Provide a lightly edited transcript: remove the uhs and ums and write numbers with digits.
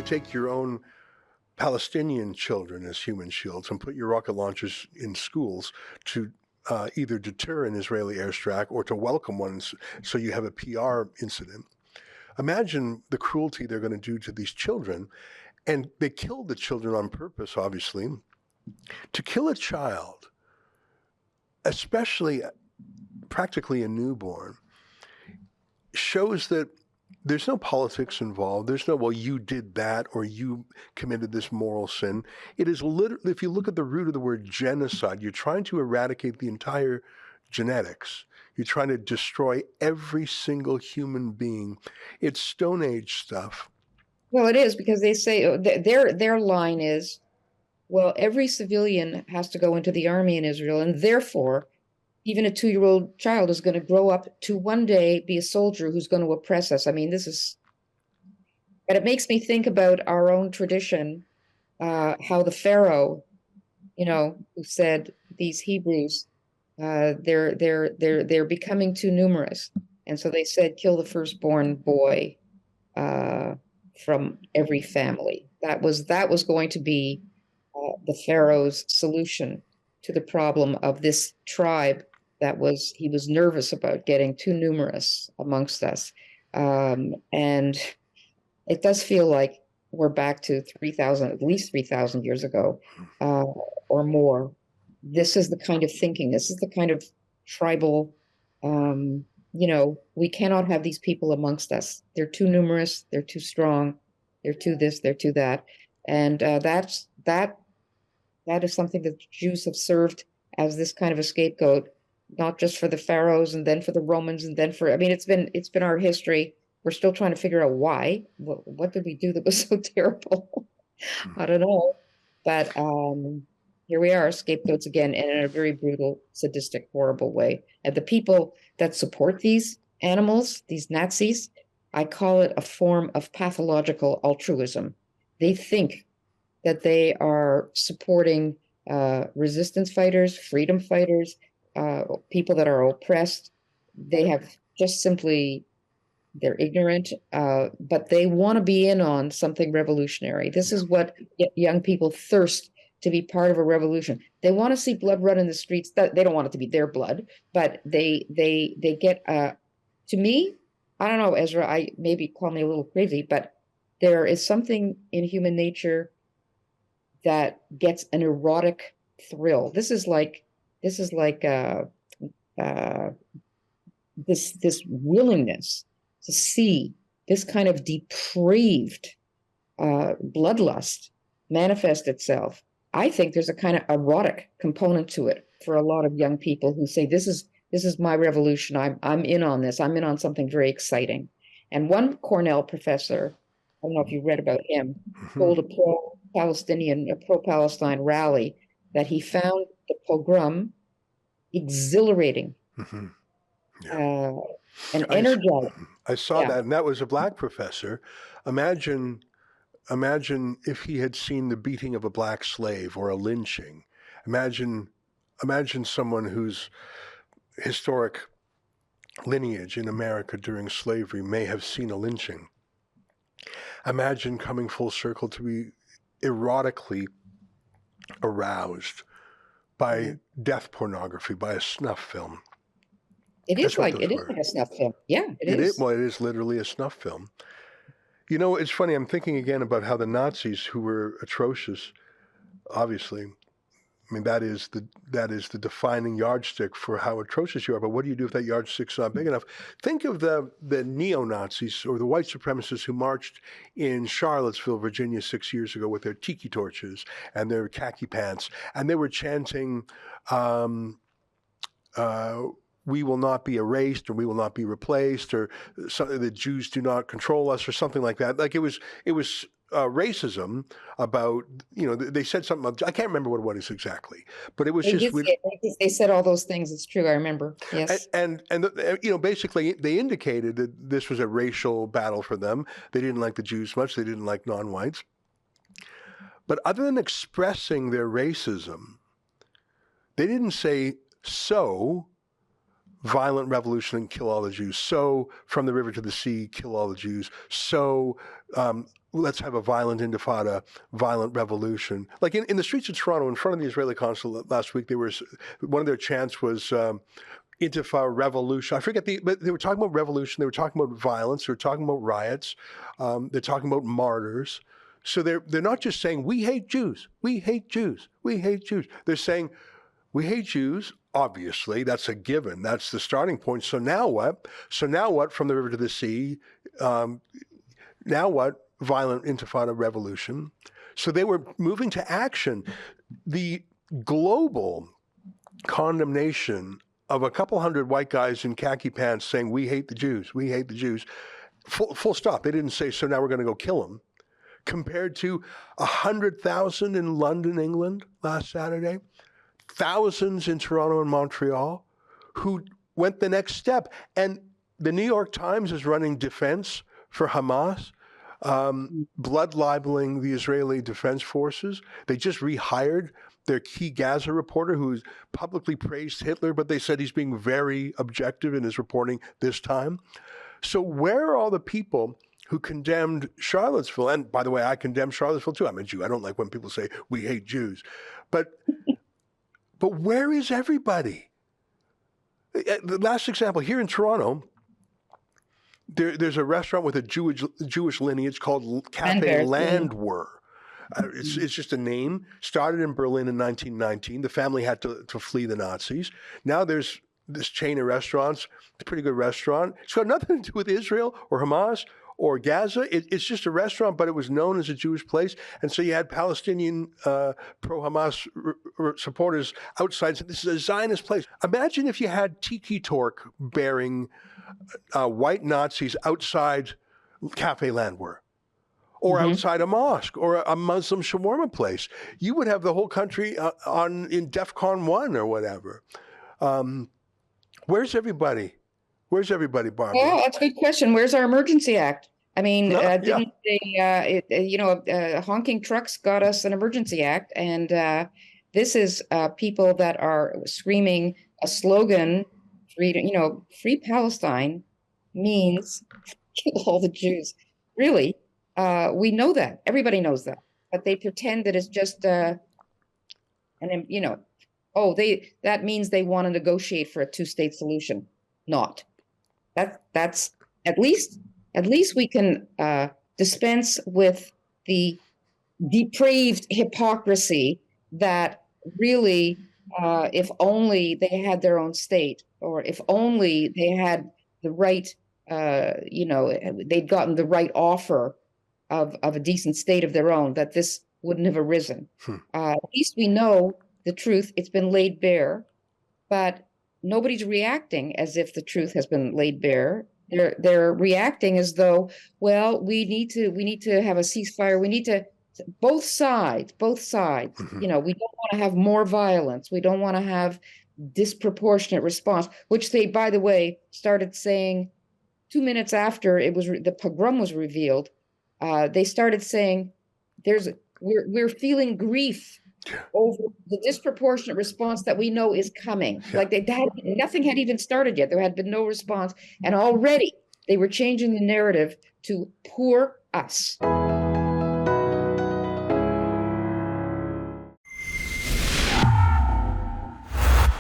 could take your own Palestinian children as human shields and put your rocket launchers in schools to either deter an Israeli airstrike or to welcome one so you have a PR incident. Imagine the cruelty they're going to do to these children. And they killed the children on purpose, obviously. To kill a child, especially practically a newborn, shows that there's no politics involved. There's no, well, you did that or you committed this moral sin. It is literally, if you look at the root of the word genocide, you're trying to eradicate the entire genetics. You're trying to destroy every single human being. It's Stone Age stuff. Well, it is because they say their line is, well, every civilian has to go into the army in Israel, and therefore, even a 2-year-old child is going to grow up to one day be a soldier who's going to oppress us. I mean, this is, and it makes me think about our own tradition, how the Pharaoh, who said these Hebrews, they're becoming too numerous, and so they said, kill the firstborn boy from every family. That was going to be the Pharaoh's solution to the problem of this tribe he was nervous about getting too numerous amongst us. And it does feel like we're back to 3,000, at least 3,000 years ago or more. This is the kind of thinking, this is the kind of tribal, we cannot have these people amongst us. They're too numerous, they're too strong, they're too this, they're too that. And that is something that Jews have served as this kind of a scapegoat, not just for the pharaohs and then for the Romans and then it's been our history. We're still trying to figure out why. What did we do that was so terrible? I don't know. But here we are, scapegoats again, and in a very brutal, sadistic, horrible way. And the people that support these animals, these Nazis, I call it a form of pathological altruism. They think that they are supporting resistance fighters, freedom fighters, people that are oppressed. They have just simply, they're ignorant, but they want to be in on something revolutionary. This is what young people thirst to be part of a revolution. They want to see blood run in the streets. They don't want it to be their blood, but they get, to me, I don't know, Ezra, I maybe call me a little crazy, but there is something in human nature that gets an erotic thrill. This is like this willingness to see this kind of depraved bloodlust manifest itself. I think there's a kind of erotic component to it for a lot of young people who say, this is my revolution. I'm in on this. I'm in on something very exciting. And one Cornell professor, I don't know if you read about him, told a pro-Palestine rally that he found the pogrom exhilarating and energizing. I saw that, and that was a black professor. Imagine if he had seen the beating of a black slave or a lynching. Imagine someone whose historic lineage in America during slavery may have seen a lynching. Imagine coming full circle to be erotically aroused by death pornography, by a snuff film. It is like a snuff film. Yeah, it is. Well, it is literally a snuff film. It's funny. I'm thinking again about how the Nazis, who were atrocious, obviously, I mean, that is the defining yardstick for how atrocious you are. But what do you do if that yardstick's not big enough? Think of the neo-Nazis or the white supremacists who marched in Charlottesville, Virginia 6 years ago with their tiki torches and their khaki pants, and they were chanting, we will not be erased, or we will not be replaced, or the Jews do not control us, or something like that. Like it was racism about, they said something, I can't remember what it was exactly, but it was they said all those things. It's true. I remember. Yes. And basically they indicated that this was a racial battle for them. They didn't like the Jews much. They didn't like non-whites. But other than expressing their racism, they didn't say, so violent revolution and kill all the Jews. So from the river to the sea, kill all the Jews. So let's have a violent intifada, violent revolution. Like in the streets of Toronto, in front of the Israeli consulate last week, one of their chants was Intifada revolution. I forget but they were talking about revolution. They were talking about violence. They were talking about riots. They're talking about martyrs. So they're not just saying, we hate Jews, we hate Jews, we hate Jews. They're saying, we hate Jews. Obviously, that's a given. That's the starting point. So now what? From the river to the sea? Now what? Violent intifada revolution. So they were moving to action. The global condemnation of a couple hundred white guys in khaki pants saying, we hate the Jews, we hate the Jews. Full stop. They didn't say, so now we're going to go kill them. Compared to 100,000 in London, England last Saturday, thousands in Toronto and Montreal who went the next step. And the New York Times is running defense for Hamas, blood libeling the Israeli Defense Forces. They just rehired their key Gaza reporter who's publicly praised Hitler, but they said he's being very objective in his reporting this time. So where are all the people who condemned Charlottesville? And by the way, I condemn Charlottesville too. I'm a Jew. I don't like when people say we hate Jews. But where is everybody? The last example, here in Toronto, there's a restaurant with a Jewish lineage called Cafe Landwehr. It's just a name. Started in Berlin in 1919. The family had to flee the Nazis. Now there's this chain of restaurants. It's a pretty good restaurant. It's got nothing to do with Israel or Hamas or Gaza. It's just a restaurant, but it was known as a Jewish place. And so you had Palestinian pro-Hamas supporters outside. So this is a Zionist place. Imagine if you had tiki torque bearing white Nazis outside Cafe Landwehr or outside a mosque or a Muslim shawarma place. You would have the whole country in DEFCON 1 or whatever. Where's everybody? Where's everybody, Barbara? Well, that's a good question. Where's our emergency act? I mean, didn't they, honking trucks got us an emergency act, and this is people that are screaming a slogan, free Palestine means kill all the Jews. Really, we know that. Everybody knows that, but they pretend that it's just, that means they want to negotiate for a two-state solution. Not. That's at least we can dispense with the depraved hypocrisy that really, if only they had their own state, or if only they had the right, they'd gotten the right offer of a decent state of their own, that this wouldn't have arisen. At least we know the truth. It's been laid bare, but nobody's reacting as if the truth has been laid bare. They're reacting as though, well, we need to have a ceasefire. We need to, both sides. Mm-hmm. We don't want to have more violence. We don't want to have disproportionate response, which they, by the way, started saying 2 minutes after the pogrom was revealed. They started saying, we're feeling grief over the disproportionate response that we know is coming. Yeah. Like nothing had even started yet. There had been no response. And already they were changing the narrative to poor us.